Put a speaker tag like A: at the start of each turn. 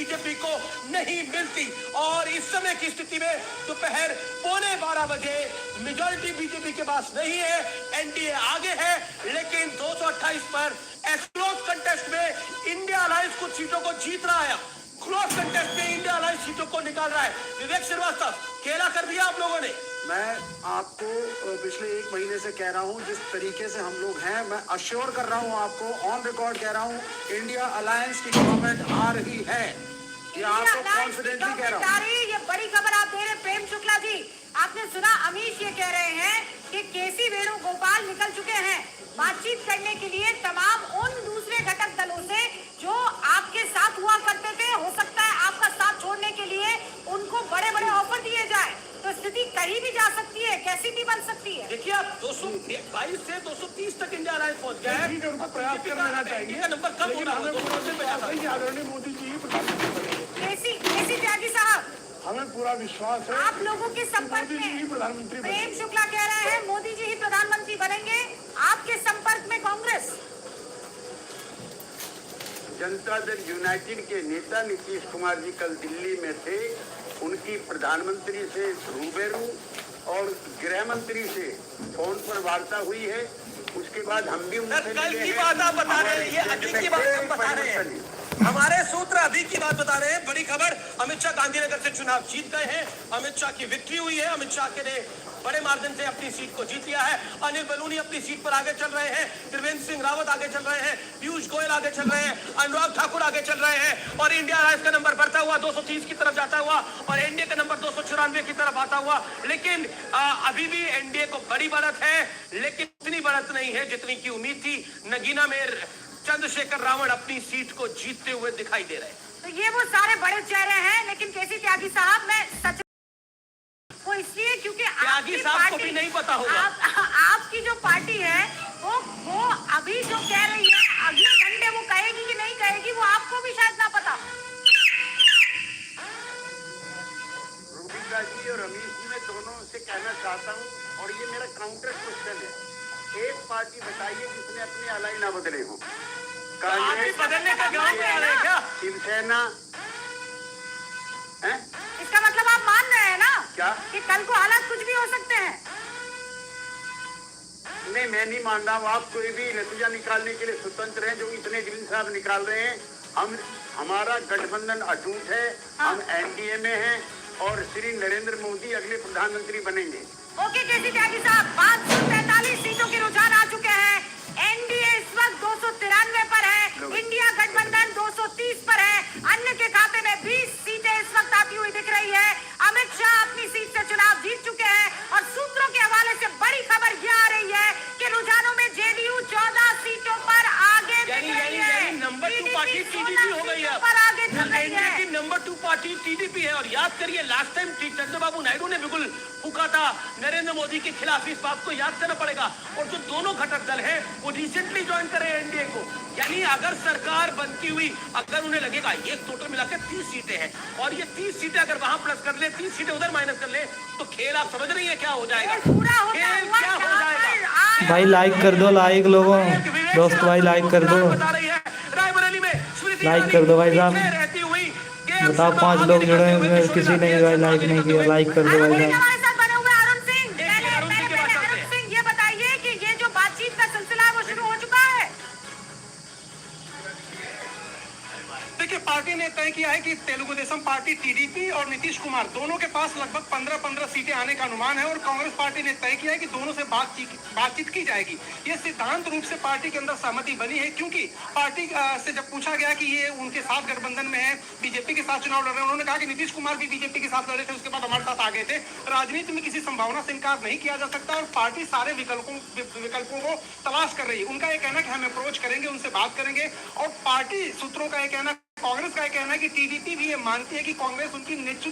A: BJP को नहीं मिलती। और इस समय की स्थिति में दोपहर 11:15 बजे मेजॉरिटी बीजेपी के पास नहीं है, एनडीए आगे है, लेकिन 228 पर क्लोज कंटेस्ट में इंडिया अलायंस कुछ सीटों को जीत रहा है। क्लोज कंटेस्ट में इंडिया अलायंस सीटों को निकाल रहा है। विवेक श्रीवास्तव, खेला कर दिया आप लोगों ने।
B: मैं आपको पिछले 1 महीने से कह रहा हूं, जिस तरीके से हम लोग हैं, मैं अश्योर कर रहा हूं आपको, ऑन रिकॉर्ड कह रहा हूं, इंडिया अलायंस की गवर्नमेंट आ रही है। ये आपको कॉन्फिडेंटली कह रहा हूं।
C: ये बड़ी खबर आप दे रहे हैं प्रेम शुक्ला जी। आपने सुना अमीश ये कह रहे हैं कि केसी वेणुगोपाल निकल चुके हैं बातचीत करने के लिए तमाम उन दूसरे घटक दलों से जो आपके साथ हुआ करते थे। हो सकता है आपका साथ छोड़ने के लिए उनको बड़े बड़े ऑफर दिए जाए, तो स्थिति कहीं भी जा सकती है, कैसी भी बन सकती है।
A: देखिए आप 222 से 230 तक इंडिया अलायंस पहुंच गया है।
B: उनको प्रयास करना चाहिए,
A: नंबर कम हो रहा है।
B: आदरणीय मोदी जी
C: केसी त्यागी साहब,
B: हमें पूरा विश्वास है
C: आप लोगों के संपर्क में
B: प्रधानमंत्री
C: प्रेम शुक्ला कह रहे हैं मोदी जी ही प्रधानमंत्री बनेंगे, आपके संपर्क में कांग्रेस।
D: जनता दल यूनाइटेड के नेता नीतीश कुमार जी कल दिल्ली में थे, उनकी प्रधानमंत्री से रूबेरू और गृह मंत्री से फोन पर वार्ता हुई है। उसके बाद हम भी उनसे
A: कल की बात आप बता रहे हैं, ये अभी की बात हम बता रहे हैं, हमारे सूत्र अभी की बात बता रहे हैं। बड़ी खबर, अमित शाह गांधीनगर से चुनाव जीत गए हैं, अमित शाह की विक्ट्री हुई है, अमित शाह के ने बड़े मार्जिन से अपनी सीट को जीत लिया है। अनिल बलूनी अपनी सीट पर आगे चल रहे हैं, त्रिवेंद्र सिंह रावत आगे चल रहे हैं, पीयूष गोयल आगे चल रहे हैं, अनुराग ठाकुर आगे चल रहे हैं, और इंडिया अलायंस का नंबर बढ़ता हुआ 230 की तरफ जाता हुआ और एनडीए का नंबर 294 की तरफ आता हुआ। लेकिन अभी भी एनडीए को बड़ी बढ़त है, लेकिन इतनी बढ़त नहीं है जितनी की उम्मीद थी। नगीना में चंद्रशेखर रावण अपनी सीट को जीतते हुए दिखाई दे रहे हैं।
C: तो ये वो सारे बड़े चेहरे हैं, लेकिन केसी त्यागी साहब, मैं सच वो इसलिए क्योंकि
A: त्यागी साहब को भी नहीं पता होगा।
C: आपकी जो पार्टी है वो अभी जो कह रही है, अगले घंटे वो कहेगी कि नहीं कहेगी, वो आपको भी शायद ना पता।
D: रूबिका जी और रमेश जी, मैं दोनों से कहना चाहता हूँ, और ये मेरा काउंटर क्वेश्चन है, एक पार्टी बताइए जिसने अपने अलाई ना बदले हो। कांग्रेस
A: बदलने का ग्राउंड पे आ रहे हैं क्या?
D: शिवसेना है?
C: इसका मतलब आप मान रहे हैं ना
D: क्या
C: कि कल को हालात कुछ भी हो सकते हैं?
D: नहीं, मैं नहीं मान रहा हूँ। आप कोई भी नतीजा निकालने के लिए स्वतंत्र हैं, जो इतने दिन से आप निकाल रहे हैं। हमारा गठबंधन अटूट है, हम एनडीए में हैं और श्री नरेंद्र मोदी अगले प्रधानमंत्री बनेंगे।
C: ओके केसी त्यागी साहब, 543 सीटों के रुझान आ चुके हैं। एनडीए इस वक्त 293 पर है, इंडिया गठबंधन 230 पर है, अन्य के खाते में 20 सीटें इस वक्त आती हुई दिख रही है। अमित शाह अपनी सीट से चुनाव जीत चुके हैं, और सूत्रों के हवाले से बड़ी खबर यह आ रही है कि रुझानों में जेडीयू 14 सीटों पर आगे दिख रही है।
A: नंबर 2 पार्टी टीडीपी हो गई है,
C: पर आगे चल रही है।
A: एनडीए की नंबर 2 पार्टी टीडीपी है। और याद करिए, लास्ट टाइम चंद्रबाबू नायडू ने बिल्कुल फूका था नरेंद्र मोदी के खिलाफ, इस बात को याद करना पड़ेगा। और जो दोनों घटक दल हैं वो रिसेंटली ज्वाइन करे एनडीए को, यानी अगर सरकार बनती हुई, अगर उन्हें लगेगा ये टोटल मिलाकर 30 सीटें हैं, और ये 30 सीटें अगर वहां प्लस कर ले, 30 सीटें उधर माइनस कर ले, तो खेल आप समझ रही है क्या हो जाएगा? खेल क्या हो जाएगा?
E: भाई लाइक कर दो, लाइक लोगों दोस्त भाई लाइक कर दो,
A: बता रही है रायबरेली में
E: लाइक कर दो भाई साहब।
A: रहती हुई
E: बताओ 5 लोग जुड़े हैं, किसी ने भाई लाइक नहीं किया, लाइक कर दो भाई साहब।
C: हमारे साथ बने हुए अरुण सिंह, अरुण सिंह, ये बताइए कि ये जो बातचीत का सिलसिला है वो शुरू हो चुका है?
F: देखिए, पार्टी ने तय किया है कि तेलुगु देशम पार्टी टीडीपी और नीतीश कुमार दोनों के पास लगभग 15-15 सीटें आने का अनुमान है, और कांग्रेस पार्टी ने तय किया है कि दोनों से बातचीत की जाएगी। ये सिद्धांत रूप से पार्टी के अंदर सहमति बनी है, क्योंकि पार्टी से जब पूछा गया कि ये उनके साथ गठबंधन में है, बीजेपी के साथ चुनाव लड़ रहे हैं, उन्होंने कहा कि नीतीश कुमार भी बीजेपी के साथ लड़े थे, उसके बाद हमारे साथ आ गए थे। राजनीति में किसी संभावना से इनकार नहीं किया जा सकता, और पार्टी सारे विकल्पों को तलाश कर रही है। उनका ये कहना है कि हम अप्रोच करेंगे, उनसे बात करेंगे, और पार्टी सूत्रों का ये कहना, कांग्रेस का ये कहना है कि टीडीपी भी ये मानती है कि कांग्रेस उनकी नेचुरल